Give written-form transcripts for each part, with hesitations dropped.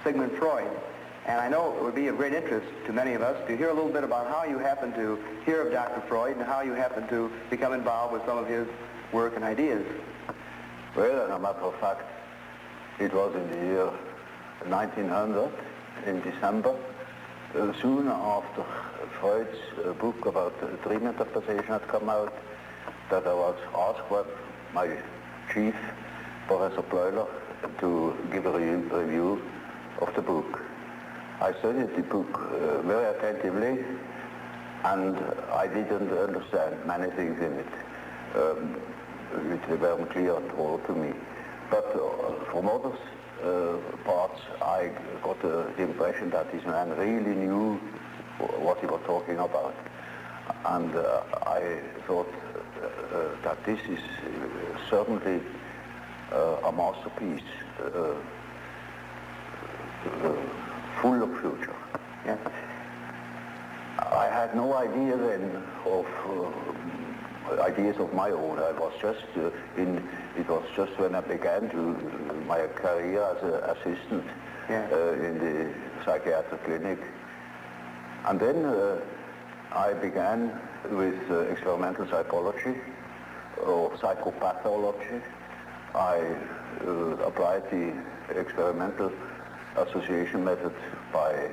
Sigmund Freud. And I know it would be of great interest to many of us to hear a little bit about how you happened to hear of Dr. Freud and how you happened to become involved with some of his work and ideas. Well, as a matter of fact, it was in the year 1900, in December, soon after Freud's book about dream interpretation had come out, that I was asked by my chief, Professor Bleuler, to give a review of the book. I studied the book very attentively, and I didn't understand many things in it, which weren't clear at all to me. But from other parts, I got the impression that this man really knew what he was talking about. And I thought that this is certainly a masterpiece, full of future. Yeah. I had no idea then of ideas of my own. I was just it was just when I began my career as an assistant in the psychiatric clinic. And then I began with experimental psychology or psychopathology. I applied the experimental association method by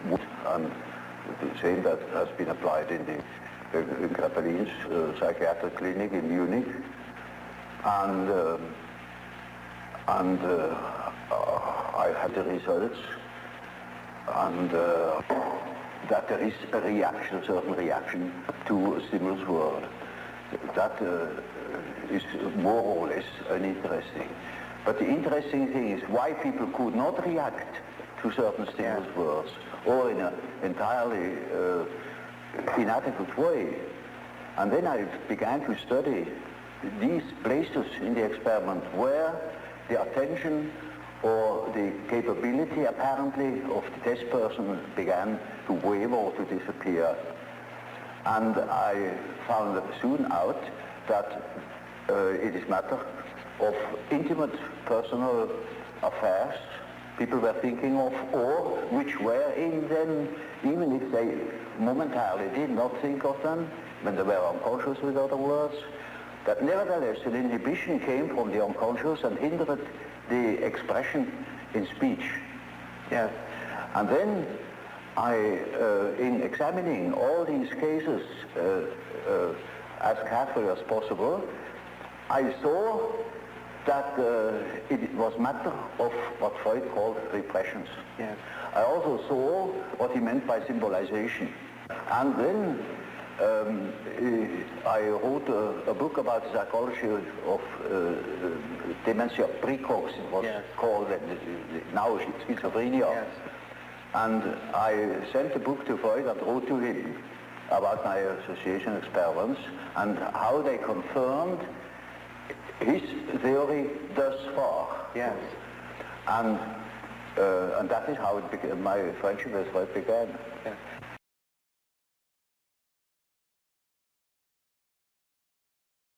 Wood, and the same that has been applied in Krappelin's psychiatric clinic in Munich. And I had the results, and that there is a reaction, a certain reaction to a stimulus world. That is more or less uninteresting. But the interesting thing is why people could not react to certain stimulus worlds, or in an entirely inadequate way. And then I began to study these places in the experiment where the attention or the capability apparently of the test person began to waver or to disappear. And I found soon out that it is matter of intimate personal affairs people were thinking of, or which were in them, even if they momentarily did not think of them, when they were unconscious, with other words, that nevertheless an inhibition came from the unconscious and hindered the expression in speech. Yes. And then I, in examining all these cases as carefully as possible, I saw that it was matter of what Freud called repressions. Yes. I also saw what he meant by symbolization. And then I wrote a book about the psychology of dementia precox, it was called, now schizophrenia. Yes. And I sent the book to Freud and wrote to him about my association experiments and how they confirmed his theory thus far. Yes. And that is how it began, my friendship with Freud began. Yes.